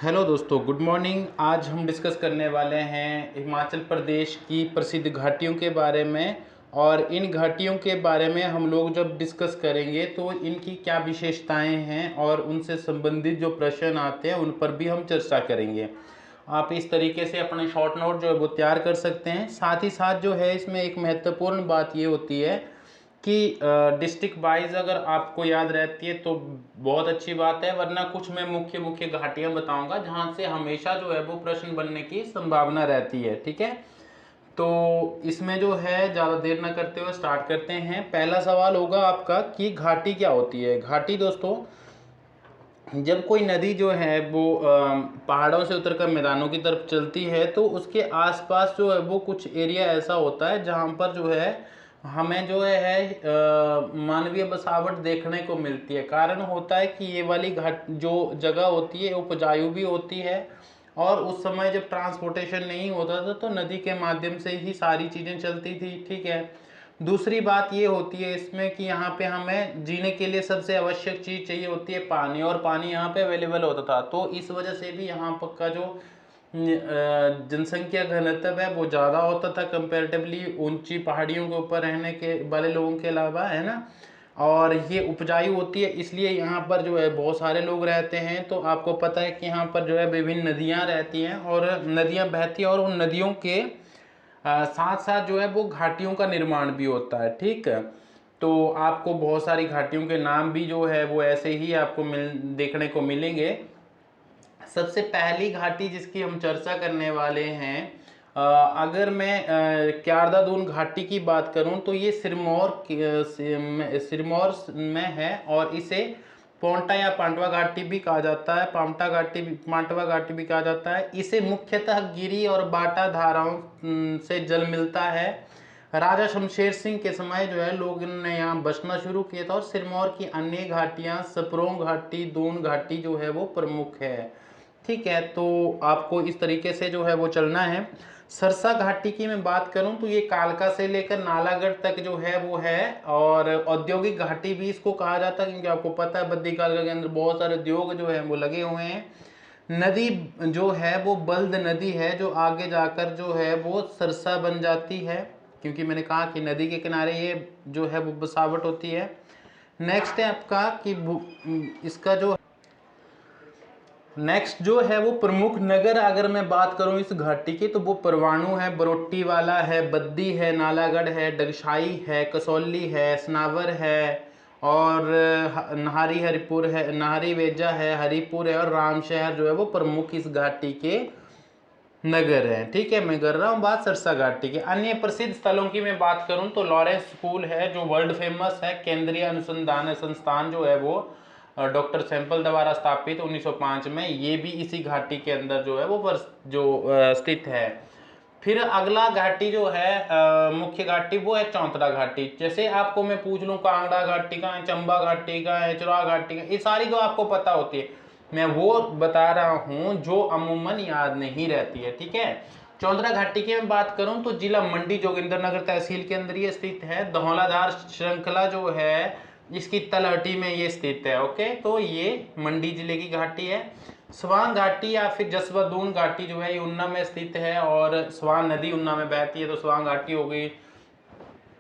Hello दोस्तों, good morning. आज हम डिस्कस करने वाले हैं हिमाचल प्रदेश की प्रसिद्ध घाटियों के बारे में। और इन घाटियों के बारे में हम लोग जब डिस्कस करेंगे तो इनकी क्या विशेषताएं हैं और उनसे संबंधित जो प्रश्न आते हैं उन पर भी हम चर्चा करेंगे। आप इस तरीके से अपने शॉर्ट नोट जो है वो तैयार कर सकते हैं। साथ ही साथ जो है इसमें एक महत्वपूर्ण बात ये होती है कि डिस्ट्रिक्ट वाइज अगर आपको याद रहती है तो बहुत अच्छी बात है, वरना कुछ मैं मुख्य मुख्य घाटियां बताऊंगा जहां से हमेशा जो है वो प्रश्न बनने की संभावना रहती है। ठीक है, तो इसमें जो है ज़्यादा देर ना करते हुए स्टार्ट करते हैं। पहला सवाल होगा आपका कि घाटी क्या होती है। घाटी दोस्तों, जब कोई नदी जो है वो पहाड़ों से उतरकर मैदानों की तरफ चलती है तो उसके आसपास जो है वो कुछ एरिया ऐसा होता है जहाँ पर जो है हमें जो है मानवीय बसावट देखने को मिलती है। कारण होता है कि ये वाली घाट जो जगह होती है उपजाऊ भी होती है, और उस समय जब ट्रांसपोर्टेशन नहीं होता था तो नदी के माध्यम से ही सारी चीज़ें चलती थी। ठीक है, दूसरी बात ये होती है इसमें कि यहाँ पे हमें जीने के लिए सबसे आवश्यक चीज़ चाहिए होती है पानी, और पानी यहाँ पे अवेलेबल होता था। तो इस वजह से भी यहाँ पर का जो जनसंख्या घनत्व है वो ज़्यादा होता था कंपेरेटिवली ऊंची पहाड़ियों के ऊपर रहने के वाले लोगों के अलावा, है ना। और ये उपजाऊ होती है, इसलिए यहाँ पर जो है बहुत सारे लोग रहते हैं। तो आपको पता है कि यहाँ पर जो है विभिन्न नदियाँ रहती हैं और नदियाँ बहती हैं, और उन नदियों के साथ साथ जो है वो घाटियों का निर्माण भी होता है। ठीक है, तो आपको बहुत सारी घाटियों के नाम भी जो है वो ऐसे ही आपको देखने को मिलेंगे। सबसे पहली घाटी जिसकी हम चर्चा करने वाले हैं, अगर मैं क्यारदा-दून घाटी की बात करूं तो ये सिरमौर में है, और इसे पोंटा या पांडवा घाटी भी कहा जाता है। पांडवा घाटी भी कहा जाता है। इसे मुख्यतः गिरी और बाटा धाराओं से जल मिलता है। राजा शमशेर सिंह के समय जो है लोग ने यहाँ बसना शुरू किया था, और सिरमौर की अन्य घाटियाँ सप्रोंग घाटी, दून घाटी जो है वो प्रमुख है। ठीक है, तो आपको इस तरीके से जो है वो चलना है। सरसा घाटी की मैं बात करूं तो ये कालका से लेकर नालागढ़ तक जो है वो है, और औद्योगिक घाटी भी इसको कहा जाता है क्योंकि आपको पता है बद्दी कालका के अंदर बहुत सारे उद्योग जो है वो लगे हुए हैं। नदी जो है वो बल्द नदी है, जो आगे जाकर जो है वो सरसा बन जाती है, क्योंकि मैंने कहा कि नदी के किनारे ये जो है वो बसावट होती है। नेक्स्ट है आपका कि इसका जो नेक्स्ट जो है वो प्रमुख नगर, अगर मैं बात करूं इस घाटी की तो वो परवाणु है, बरोट्टी वाला है, बद्दी है, नालागढ़ है, डगशाई है, कसौली है, सनावर है, और नाहरी हरिपुर है, नाहरी वेजा है, हरिपुर है, और रामशहर जो है वो प्रमुख इस घाटी के नगर हैं। ठीक है, मैं कर रहा हूँ बात सरसा घाटी के। अन्य प्रसिद्ध स्थलों की मैं बात करूँ तो लॉरेंस स्कूल है जो वर्ल्ड फेमस है। केंद्रीय अनुसंधान संस्थान जो है वो डॉक्टर सैंपल द्वारा स्थापित 1905 में, ये भी इसी घाटी के अंदर जो है वो स्थित है। फिर अगला घाटी जो है मुख्य घाटी, वो है चौंतरा घाटी। जैसे आपको मैं पूछ लूँ कांगड़ा घाटी का है, चंबा घाटी का है, चुराह घाटी का, ये सारी तो आपको पता होती है, मैं वो बता रहा हूँ जो अमूमन याद नहीं रहती है। ठीक है, चौंतरा घाटी की मैं बात करूं तो जिला मंडी जोगिंद्रनगर तहसील के अंदर ये स्थित है। धौलाधार श्रृंखला जो है इसकी तलहटी में ये स्थित है। ओके, तो ये मंडी जिले की घाटी है। स्वां घाटी या फिर जसवा-दून घाटी जो है ये ऊना में स्थित है, और स्वां नदी ऊना में बहती है तो स्वां घाटी हो गई।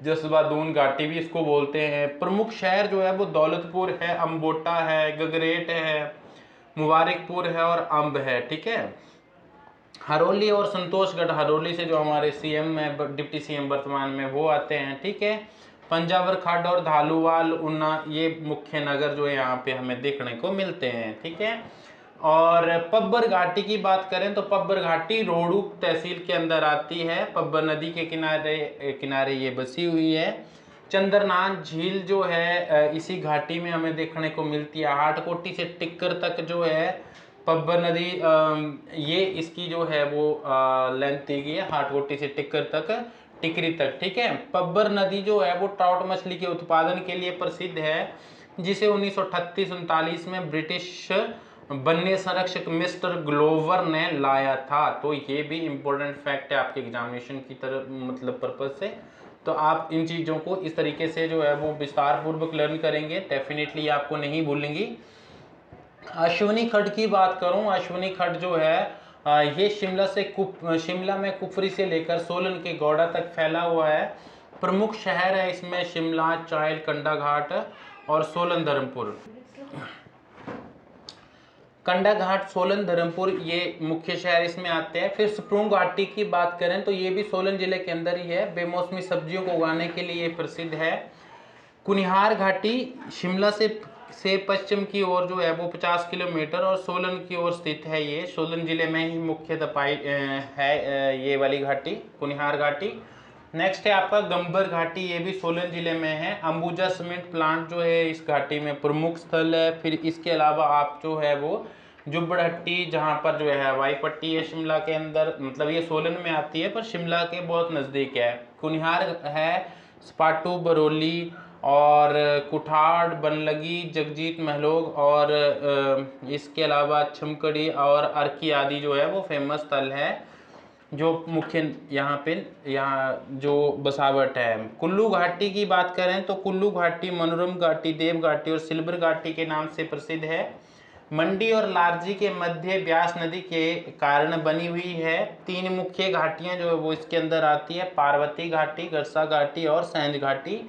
जसवा-दून घाटी भी इसको बोलते हैं। प्रमुख शहर जो है वो दौलतपुर है, अम्बोटा है, गगरेट है, मुबारकपुर है, और अम्ब है। ठीक है, हरोली और संतोषगढ़, हरोली से जो हमारे सीएम है, डिप्टी सीएम वर्तमान में, वो आते हैं। ठीक है, पंजावर खड्ड और धालूवाल, ऊना, ये मुख्य नगर जो है यहाँ पे हमें देखने को मिलते हैं। ठीक है, और पब्बर घाटी की बात करें तो पब्बर घाटी रोहड़ू तहसील के अंदर आती है। पब्बर नदी के किनारे किनारे ये बसी हुई है। चंद्रनाथ झील जो है इसी घाटी में हमें देखने को मिलती है। हाटकोटी से टिक्कर तक जो है पब्बर नदी, ये इसकी जो है वो लेंथ दी गई है, हाटकोटी से टिक्कर तक, टिकरी तक। ठीक है, पब्बर नदी जो है वो ट्राउट मछली के उत्पादन के लिए प्रसिद्ध है, जिसे 1938-39 में ब्रिटिश वन्य संरक्षक मिस्टर ग्लोवर ने लाया था। तो ये भी इंपॉर्टेंट फैक्ट है आपके एग्जामिनेशन की तरफ, मतलब पर्पज से। तो आप इन चीज़ों को इस तरीके से जो है वो विस्तार पूर्वक लर्न करेंगे, डेफिनेटली आपको नहीं भूलेंगी। अश्विनी खड्ड की बात करूं, अश्विनी खड्ड जो है ये शिमला में कुफरी से लेकर सोलन के गौड़ा तक फैला हुआ है। प्रमुख शहर है इसमें शिमला, चायल, कंडाघाट और सोलन धर्मपुर। कंडाघाट, सोलन, धर्मपुर ये मुख्य शहर इसमें आते हैं। फिर स्प्रूंग घाटी की बात करें तो ये भी सोलन जिले के अंदर ही है। बेमौसमी सब्जियों को उगाने के लिए ये प्रसिद्ध है। कुनिहार घाटी शिमला से पश्चिम की ओर जो है वो 50 किलोमीटर और सोलन की ओर स्थित है। ये सोलन जिले में ही मुख्यतः पाई है ये वाली घाटी, कुनिहार घाटी। नेक्स्ट है आपका गंबर घाटी, ये भी सोलन जिले में है। अंबुजा सीमेंट प्लांट जो है इस घाटी में प्रमुख स्थल है। फिर इसके अलावा आप जो है वो जुब्बड़हट्टी, जहाँ पर जो है हवाई पट्टी है शिमला के अंदर, मतलब ये सोलन में आती है पर शिमला के बहुत नज़दीक है। कुनिहार है, स्पाटू, बरौली और कुठाड़, बनलगी, जगजीत महलोग और इसके अलावा छमकड़ी और अर्की आदि जो है वो फेमस स्थल है जो मुख्य यहाँ जो बसावट है। कुल्लू घाटी की बात करें तो कुल्लू घाटी मनोरम घाटी, देव घाटी और सिल्वर घाटी के नाम से प्रसिद्ध है। मंडी और लारजी के मध्य ब्यास नदी के कारण बनी हुई है। 3 मुख्य घाटियां जो है वो इसके अंदर आती है, पार्वती घाटी, गरसा घाटी और सैंज घाटी।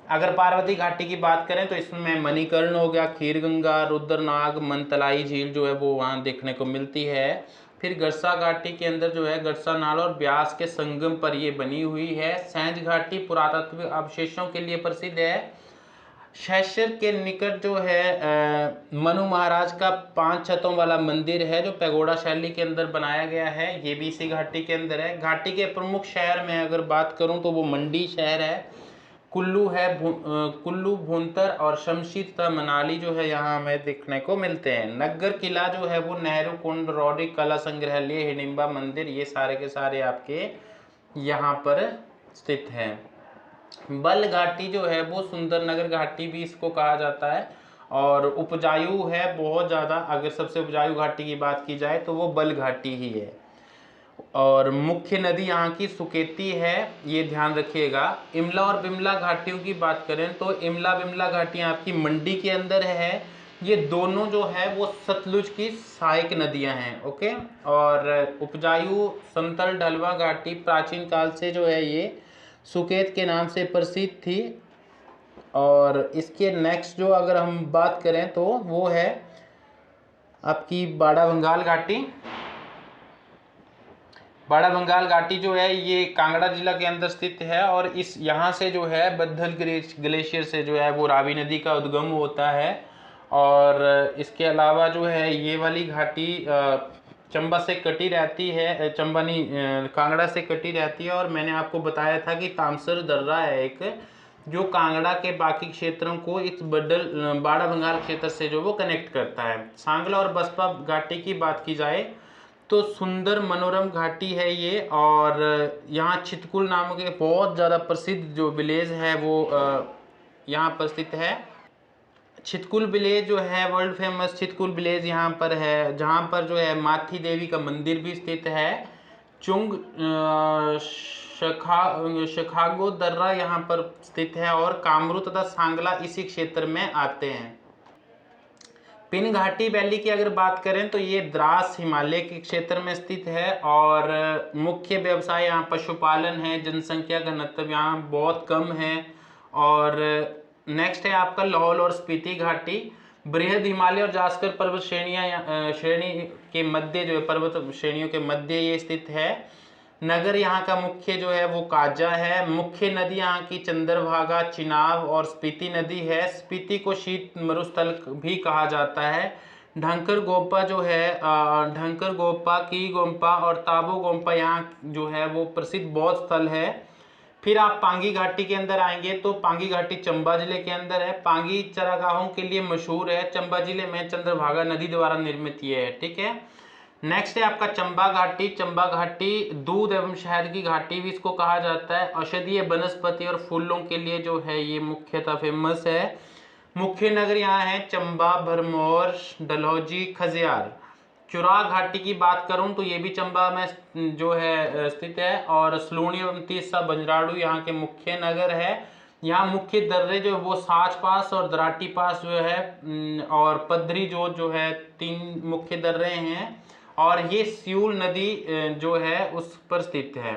अगर पार्वती घाटी की बात करें तो इसमें मणिकर्ण हो गया, खीरगंगा, रुद्रनाग, मनतलाई झील जो है वो वहाँ देखने को मिलती है। फिर गरसा घाटी के अंदर जो है गरसा नाला और ब्यास के संगम पर ये बनी हुई है। सैंज घाटी पुरातत्व अवशेषों के लिए प्रसिद्ध है। शैशर के निकट जो है मनु महाराज का 5 छतों वाला मंदिर है जो पैगोडा शैली के अंदर बनाया गया है, ये भी इसी घाटी के अंदर है। घाटी के प्रमुख शहर में अगर बात करूं तो वो मंडी शहर है, कुल्लू है, कुल्लू, भुंतर और शमशी तथा मनाली जो है यहाँ हमें देखने को मिलते हैं। नग्गर किला जो है वो नेहरू कुंड, रौरिक कला संग्रहालय, हिडिंबा मंदिर, ये सारे के सारे आपके यहाँ पर स्थित हैं। बल घाटी जो है वो सुंदरनगर घाटी भी इसको कहा जाता है और उपजाऊ है बहुत ज़्यादा। अगर सबसे उपजाऊ घाटी की बात की जाए तो वो बल घाटी ही है। और मुख्य नदी यहाँ की सुकेती है, ये ध्यान रखिएगा। इमला और बिमला घाटियों की बात करें तो इमला बिमला घाटियाँ आपकी मंडी के अंदर है। ये दोनों जो है वो सतलुज की सहायक नदियाँ हैं। ओके। और उपजाऊ समतल ढलवा घाटी प्राचीन काल से जो है ये सुकेत के नाम से प्रसिद्ध थी। और इसके नेक्स्ट जो अगर हम बात करें तो वो है आपकी बाड़ा बंगाल घाटी। बाड़ा बंगाल घाटी जो है ये कांगड़ा जिला के अंदर स्थित है और इस यहाँ से जो है बद्दल ग्लेशियर से जो है वो रावी नदी का उद्गम होता है। और इसके अलावा जो है ये वाली घाटी चंबा से कटी रहती है, चंबा नहीं कांगड़ा से कटी रहती है। और मैंने आपको बताया था कि तामसर दर्रा है एक, जो कांगड़ा के बाकी क्षेत्रों को इस बाड़ा बंगाल क्षेत्र से जो वो कनेक्ट करता है। सांगला और बसपा घाटी की बात की जाए तो सुंदर मनोरम घाटी है ये। और यहाँ छितकुल नामक एक बहुत ज़्यादा प्रसिद्ध जो विलेज है वो यहाँ पर स्थित है। छितकुल विलेज जो है वर्ल्ड फेमस छितकुल विलेज यहाँ पर है, जहाँ पर जो है माथी देवी का मंदिर भी स्थित है। चुंग शखागो दर्रा यहाँ पर स्थित है और कामरू तथा सांगला इसी क्षेत्र में आते हैं। पिन घाटी वैली की अगर बात करें तो ये द्रास हिमालय के क्षेत्र में स्थित है और मुख्य व्यवसाय यहाँ पशुपालन है। जनसंख्या घनत्व यहाँ बहुत कम है। और नेक्स्ट है आपका लाहौल और स्पीति घाटी। बृहद हिमालय और जास्कर पर्वत श्रेणी के मध्य जो है पर्वत श्रेणियों के मध्य ये स्थित है। नगर यहाँ का मुख्य जो है वो काजा है। मुख्य नदी यहाँ की चंद्रभागा, चिनाब और स्पीति नदी है। स्पीति को शीत मरुस्थल भी कहा जाता है। ढंकर गोम्पा जो है ढंकर गोम्पा, की गोम्पा और ताबो गोम्पा यहाँ जो है वो प्रसिद्ध बौद्ध स्थल है। फिर आप पांगी घाटी के अंदर आएंगे तो पांगी घाटी चंबा जिले के अंदर है। पांगी चरागाहों के लिए मशहूर है। चंबा जिले में चंद्रभागा नदी द्वारा निर्मित ये है। ठीक है। नेक्स्ट है आपका चंबा घाटी। चंबा घाटी दूध एवं शहद की घाटी भी इसको कहा जाता है। औषधीय वनस्पति और फूलों के लिए जो है ये मुख्यतः फेमस है। मुख्य नगर यहाँ है चंबा, भरमौर, डलहौजी, खजियार। चुरा घाटी की बात करूं तो ये भी चंबा में जो है स्थित है। और सलूणी एवं तीसा बंजराड़ू यहाँ के मुख्य नगर है। यहाँ मुख्य दर्रे जो है वो साच पास और दराटी पास जो है और पदरी जो है 3 मुख्य दर्रे हैं, और ये सियूल नदी जो है उस पर स्थित है।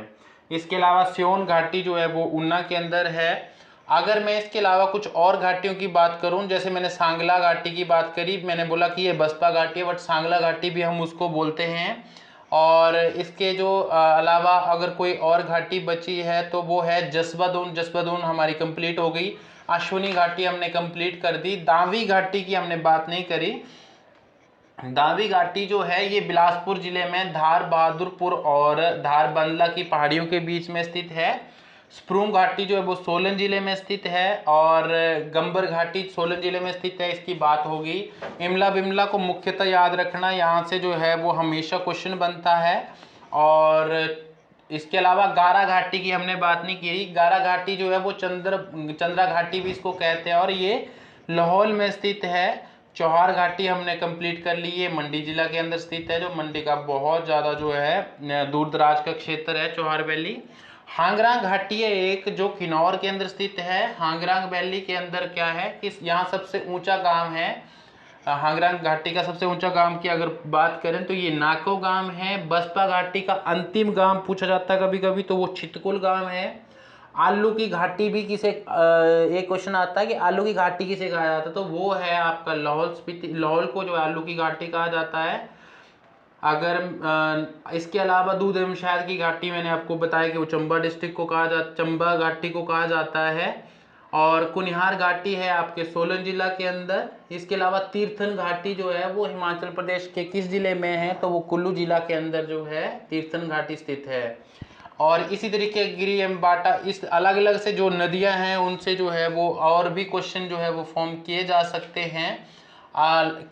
इसके अलावा स्योन घाटी जो है वो ऊना के अंदर है। अगर मैं इसके अलावा कुछ और घाटियों की बात करूं, जैसे मैंने सांगला घाटी की बात करी, मैंने बोला कि ये बसपा घाटी है, बट सांगला घाटी भी हम उसको बोलते हैं। और इसके जो अलावा अगर कोई और घाटी बची है तो वो है जसबा दून हमारी कंप्लीट हो गई। अश्विनी घाटी हमने कंप्लीट कर दी। दावी घाटी की हमने बात नहीं करी। दावी घाटी जो है ये बिलासपुर जिले में धार बहादुरपुर और धार बंदला की पहाड़ियों के बीच में स्थित है। स्प्रूंग घाटी जो है वो सोलन जिले में स्थित है, और गंबर घाटी सोलन जिले में स्थित है, इसकी बात होगी। इमला बिमला को मुख्यतः याद रखना, यहाँ से जो है वो हमेशा क्वेश्चन बनता है। और इसके अलावा गारा घाटी की हमने बात नहीं की। गारा घाटी जो है वो चंद्रा घाटी भी इसको कहते हैं, और ये लाहौल में स्थित है। चौहार घाटी हमने कंप्लीट कर ली है, मंडी जिला के अंदर स्थित है, जो मंडी का बहुत ज़्यादा जो है दूर दराज का क्षेत्र है चौहार वैली। हांगरांग घाटी है एक, जो किन्नौर के अंदर स्थित है। हांगरांग वैली के अंदर क्या है कि यहाँ सबसे ऊंचा गांव है। हांगरांग घाटी का सबसे ऊंचा गांव की अगर बात करें तो ये नाको गांव है। बसपा घाटी का अंतिम गांव पूछा जाता है कभी कभी, तो वो चितकुल गांव है। आलू की घाटी भी किसे एक क्वेश्चन आता है कि आलू की घाटी किसे कहा जाता है, तो वो है आपका लाहौल स्पीति। लाहौल को जो आलू की घाटी कहा जाता है। अगर इसके अलावा दूध एवं शहद की घाटी मैंने आपको बताया कि वो चंबा डिस्ट्रिक्ट को कहा जाता, चंबा घाटी को कहा जाता है। और कुनिहार घाटी है आपके सोलन जिला के अंदर। इसके अलावा तीर्थन घाटी जो है वो हिमाचल प्रदेश के किस जिले में है, तो वो कुल्लू जिला के अंदर जो है तीर्थन घाटी स्थित है। और इसी तरीके गिरी एवं बाटा, इस अलग अलग से जो नदियां हैं उनसे जो है वो और भी क्वेश्चन जो है वो फॉर्म किए जा सकते हैं।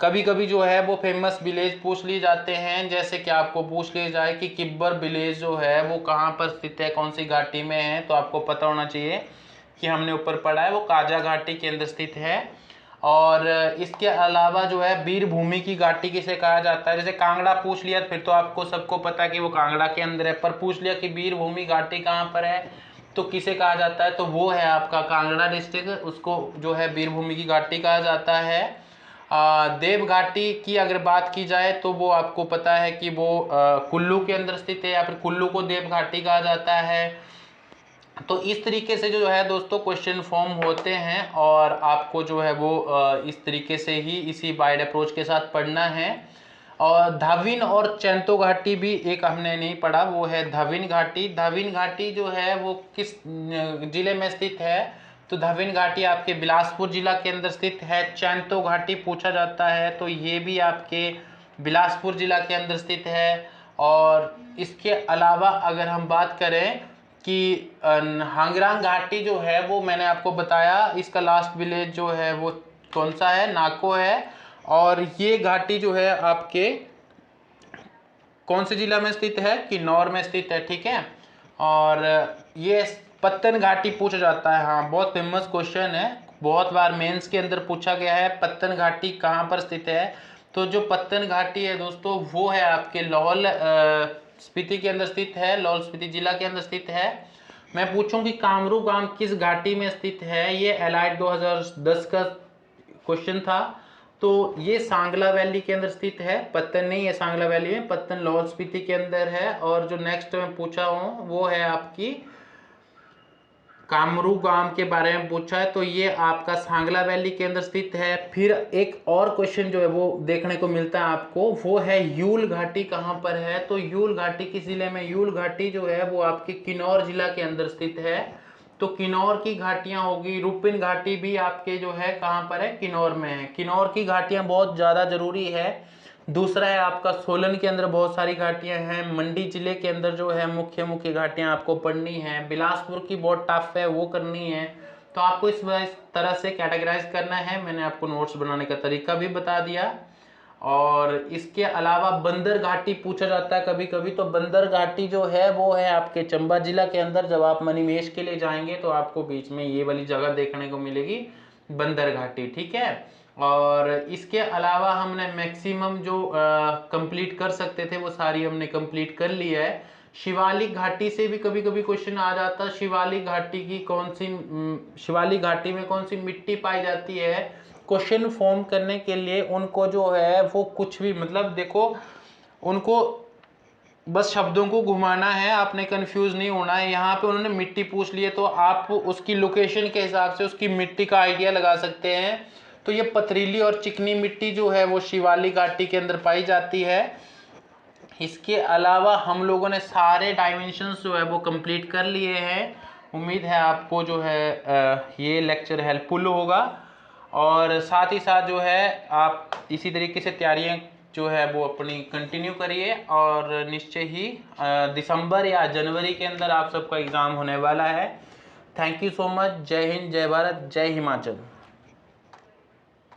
कभी कभी जो है वो फेमस विलेज पूछ लिए जाते हैं, जैसे कि आपको पूछ लिया जाए कि किब्बर विलेज जो है वो कहाँ पर स्थित है, कौन सी घाटी में है, तो आपको पता होना चाहिए कि हमने ऊपर पढ़ा है वो काजा घाटी के अंदर स्थित है। और इसके अलावा जो है वीरभूमि की घाटी किसे कहा जाता है, जैसे कांगड़ा पूछ लिया फिर तो आपको सबको पता है कि वो कांगड़ा के अंदर है, पर पूछ लिया कि वीरभूमि घाटी कहाँ पर है तो किसे कहा जाता है, तो वो है आपका कांगड़ा डिस्ट्रिक्ट, उसको जो है वीरभूमि की घाटी कहा जाता है। देव घाटी की अगर बात की जाए तो वो आपको पता है कि वो कुल्लू के अंदर स्थित है, या फिर कुल्लू को देव घाटी कहा जाता है। तो इस तरीके से जो है दोस्तों क्वेश्चन फॉर्म होते हैं, और आपको जो है वो इस तरीके से ही इसी वाइड अप्रोच के साथ पढ़ना है। और धाविन और चैंतो घाटी भी एक हमने नहीं पढ़ा, वो है धाविन घाटी। धाविन घाटी जो है वो किस जिले में स्थित है, तो धाविन घाटी आपके बिलासपुर जिला के अंदर स्थित है। चैंतो घाटी पूछा जाता है तो ये भी आपके बिलासपुर जिला के अंदर स्थित है। और इसके अलावा अगर हम बात करें कि हांगरांग घाटी जो है वो मैंने आपको बताया, इसका लास्ट विलेज जो है वो कौन सा है, नाको है। और ये घाटी जो है आपके कौन से जिला में स्थित है, किन्नौर में स्थित है, ठीक है। और ये पत्तन घाटी पूछा जाता है, हाँ बहुत फेमस क्वेश्चन है, बहुत बार मेंस के अंदर पूछा गया है पत्तन घाटी कहाँ पर स्थित है। तो जो पत्तन घाटी है दोस्तों वो है आपके लाहौल स्पीति के अंदर स्थित है, लाहौल स्पीति जिला के अंदर स्थित है। मैं पूछूं कि कामरू गांव किस घाटी में स्थित है, ये एलाइट 2010 का क्वेश्चन था। तो ये सांगला वैली के अंदर स्थित है, पत्तन नहीं है सांगला वैली में, पत्तन लाहौल स्पीति के अंदर है। और जो नेक्स्ट मैं पूछा हूँ वो है आपकी कामरू गांव के बारे में पूछा है, तो ये आपका सांगला वैली के अंदर स्थित है। फिर एक और क्वेश्चन जो है वो देखने को मिलता है आपको, वो है यूल घाटी कहाँ पर है, तो यूल घाटी किस जिले में, यूल घाटी जो है वो आपके किन्नौर जिला के अंदर स्थित है। तो किन्नौर की घाटियां होगी। रूपिन घाटी भी आपके जो है कहाँ पर है, किन्नौर में है। किन्नौर की घाटियां बहुत ज़्यादा जरूरी है। दूसरा है आपका सोलन के अंदर बहुत सारी घाटियां हैं। मंडी जिले के अंदर जो है मुख्य मुख्य घाटियां आपको पढ़नी है। बिलासपुर की बहुत टफ है, वो करनी है। तो आपको इस तरह से कैटेगराइज करना है। मैंने आपको नोट्स बनाने का तरीका भी बता दिया। और इसके अलावा बंदर घाटी पूछा जाता है कभी कभी, तो बंदर घाटी जो है वो है आपके चंबा जिला के अंदर। जब आप मणिमहेश के लिए जाएंगे तो आपको बीच में ये वाली जगह देखने को मिलेगी, बंदर घाटी, ठीक है। और इसके अलावा हमने मैक्सिमम जो कंप्लीट कर सकते थे वो सारी हमने कंप्लीट कर ली है। शिवालिक घाटी से भी कभी कभी क्वेश्चन आ जाता है, शिवालिक घाटी की कौन सी शिवालिक घाटी में कौन सी मिट्टी पाई जाती है। क्वेश्चन फॉर्म करने के लिए उनको जो है वो कुछ भी मतलब देखो, उनको बस शब्दों को घुमाना है, आपने कंफ्यूज नहीं होना है। यहाँ पे उन्होंने मिट्टी पूछ ली है तो आप उसकी लोकेशन के हिसाब से उसकी मिट्टी का आइडिया लगा सकते हैं। तो ये पथरीली और चिकनी मिट्टी जो है वो शिवालिक घाटी के अंदर पाई जाती है। इसके अलावा हम लोगों ने सारे डायमेंशंस जो है वो कंप्लीट कर लिए हैं। उम्मीद है आपको जो है ये लेक्चर हेल्पफुल होगा, और साथ ही साथ जो है आप इसी तरीके से तैयारियां जो है वो अपनी कंटिन्यू करिए, और निश्चय ही दिसंबर या जनवरी के अंदर आप सबका एग्ज़ाम होने वाला है। Thank you so much. जय हिंद, जय भारत, जय हिमाचल।